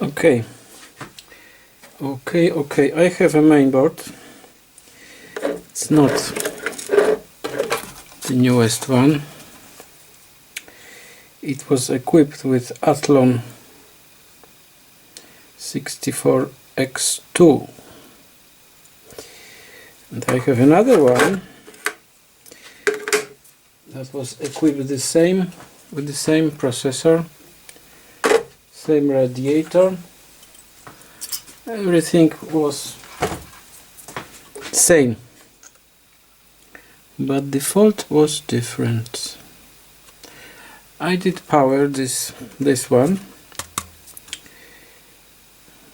Okay, I have a main board. It's not the newest one. It was equipped with Athlon 64X2, and I have another one that was equipped with the same processor, same radiator. Everything was same, but the fault was different. I did power this one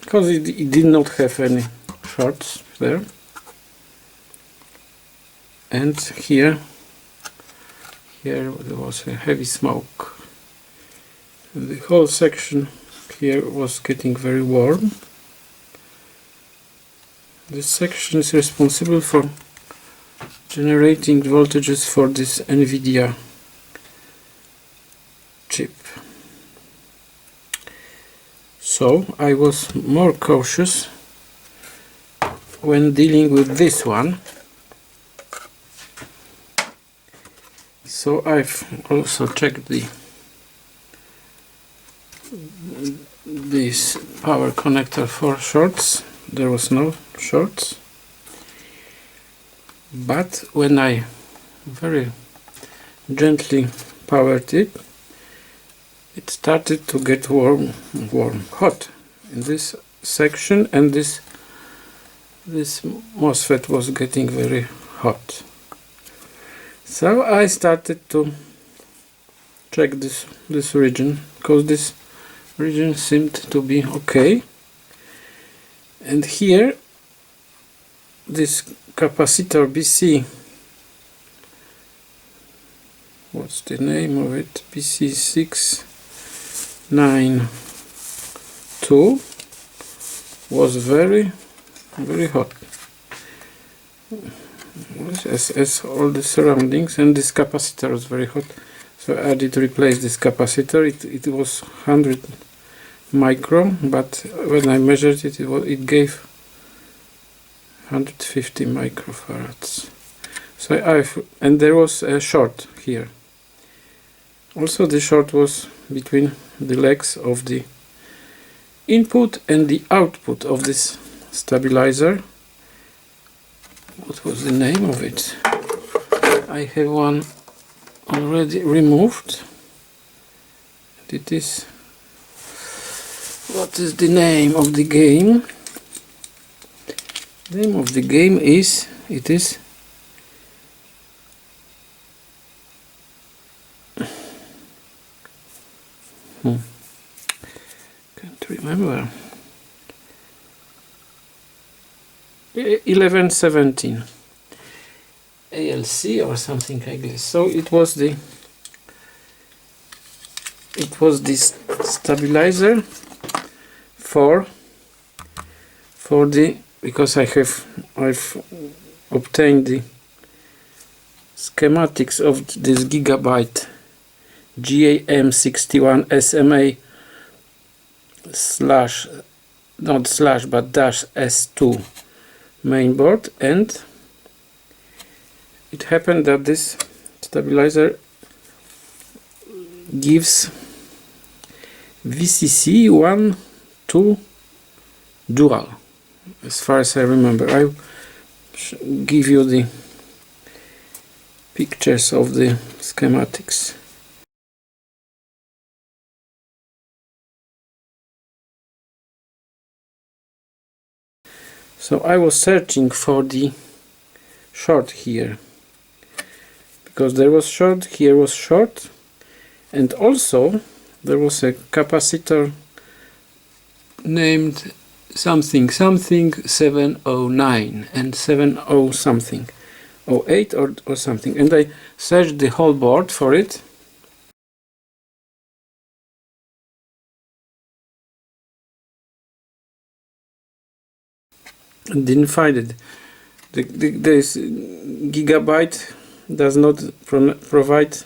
because it did not have any shorts there, and here there was a heavy smoke, and the whole section here was getting very warm. This section is responsible for generating voltages for this Nvidia chip. So I was more cautious when dealing with this one. So I've also checked this power connector for shorts. There was no shorts, but when I very gently powered it, it started to get hot in this section, and this MOSFET was getting very hot. So I started to check this region, because this region seemed to be okay. And here, this capacitor BC, what's the name of it? BC692 was very hot, as all the surroundings, and this capacitor was very hot. So I did replace this capacitor. It was 100 micro, but when I measured it, it gave 150 microfarads. So and there was a short here. Also, the short was between the legs of the input and the output of this stabilizer. What was the name of it? I have one already removed. It is. What is the name of the game? The name of the game is, can't remember. 1117 ALC or something like this. So it was this stabilizer for the, because I've obtained the schematics of this Gigabyte GA-M61SME-S2 mainboard, and it happened that this stabilizer gives VCC 1-2 dual, as far as I remember. I give you the pictures of the schematics. So I was searching for the short here, because there was short, here was short, and also there was a capacitor named something 709 and 70 something, 08 or something, and I searched the whole board for it. And didn't find it. This Gigabyte does not provide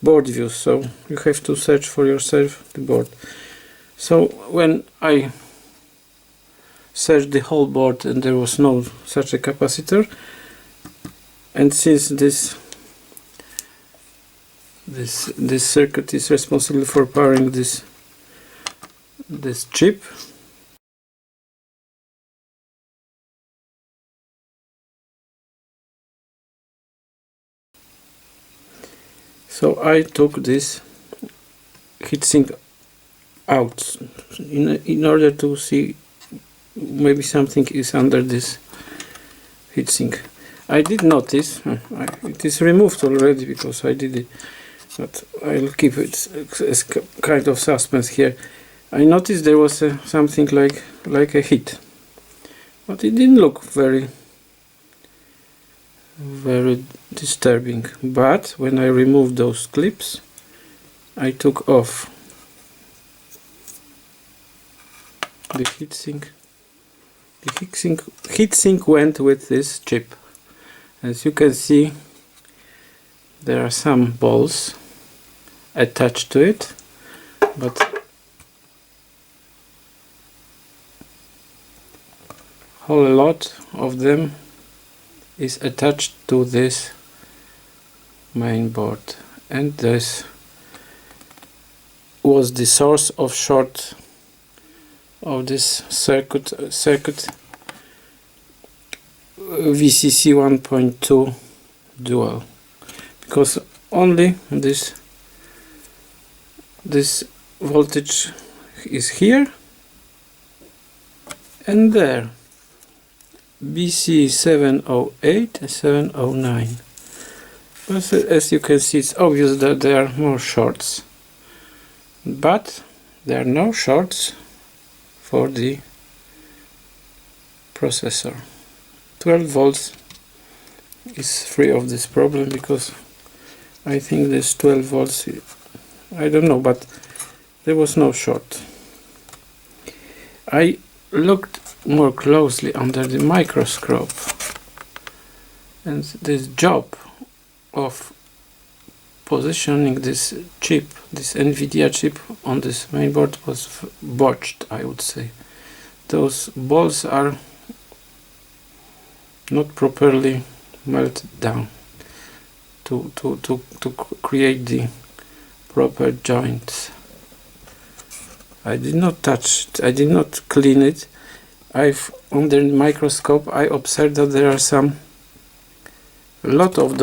board views, so you have to search for yourself the board. So when I searched the whole board and there was no such a capacitor, and since this circuit is responsible for powering this chip, so I took this heatsink out in order to see maybe something is under this heatsink. I did notice it is removed already because I did it, but I'll keep it as kind of suspense here. I noticed there was something like a heat, but it didn't look very disturbing. But when I removed those clips, I took off the heatsink. The heatsink went with this chip. As you can see, there are some balls attached to it, but whole lot of them is attached to this main board, and this was the source of short of this circuit VCC 1.2 dual, because only this voltage is here and there, BC 708 and 709. But as you can see, it's obvious that there are more shorts, but there are no shorts for the processor. 12 volts is free of this problem, because I think this 12 volts, I don't know, but there was no short. I looked more closely under the microscope, and this job of positioning this chip, this Nvidia chip on this mainboard, was botched, I would say. Those balls are not properly melted down to create the proper joints. I did not touch it, I did not clean it. Under the microscope I observed that there are a lot of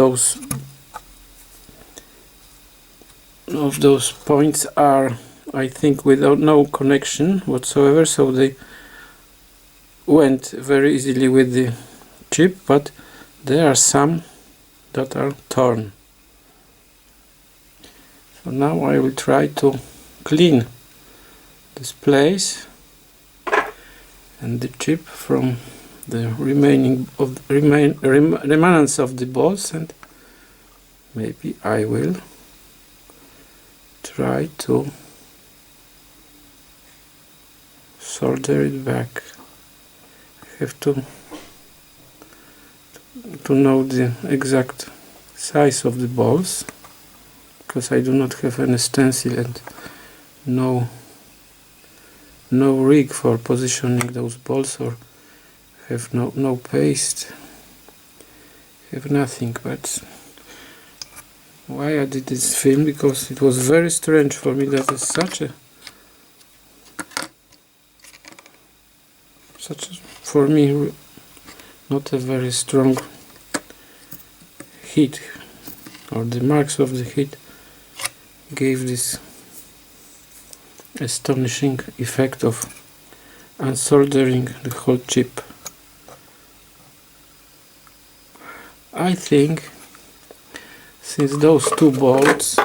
those points are, I think, without no connection whatsoever, so they went very easily with the chip, but there are some that are torn. So now I will try to clean this place and the chip from the remnants of the balls, and maybe I will try to solder it back. I have to know the exact size of the balls, because I do not have any stencil and no rig for positioning those balls, or have no paste, have nothing. But why I did this film? Because it was very strange for me that it's such a for me not a very strong heat, or the marks of the heat gave this astonishing effect of unsoldering the whole chip. I think, since those two bolts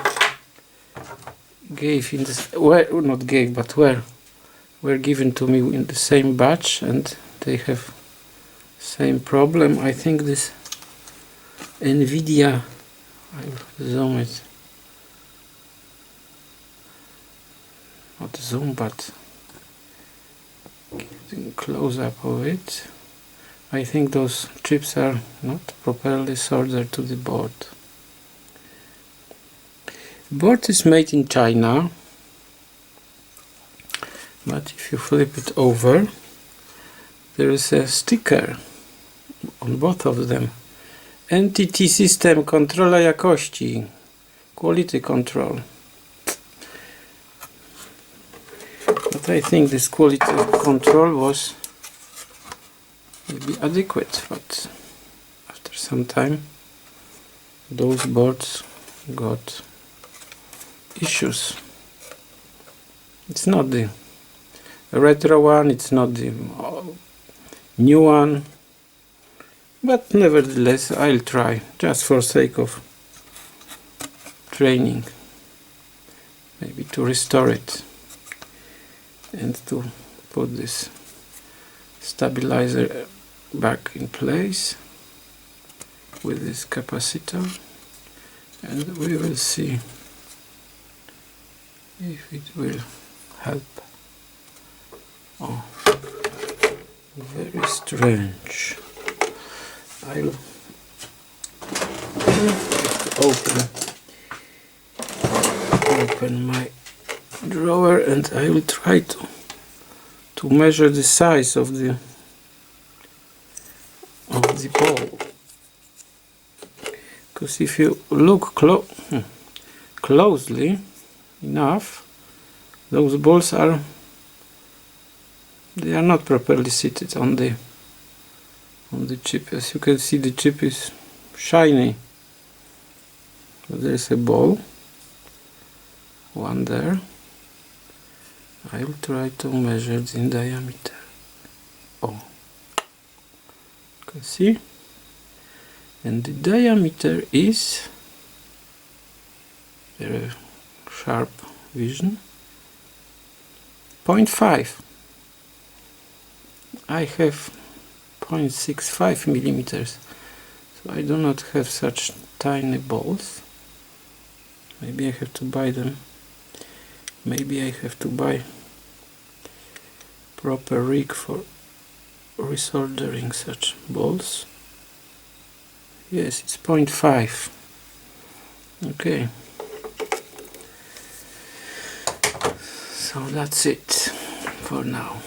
gave in this, well, not gave, but were given to me in the same batch, and they have same problem, I think this Nvidia, I will zoom it, not zoom, but close up of it. I think those chips are not properly soldered to the board. Board is made in China, But if you flip it over, there is a sticker on both of them. Entity System Kontrola Jakości, Quality Control. But I think this quality control was maybe adequate, but after some time those boards got issues. It's not the retro one, it's not the new one, but nevertheless I'll try, just for sake of training, maybe to restore it and to put this stabilizer back in place with this capacitor, and we will see if it will help. Oh, very strange. I'll open my drawer and I will try to measure the size of the ball, because if you look closely enough, those balls are not properly seated on the chip. As you can see, the chip is shiny. There is a ball, one there. I will try to measure the diameter. Oh, you can see, and the diameter is, very sharp vision, 0.5. I have 0.65 millimeters, so I do not have such tiny balls. Maybe I have to buy them. Maybe I have to buy proper rig for resoldering such balls. Yes, it's 0.5. Okay. So that's it for now.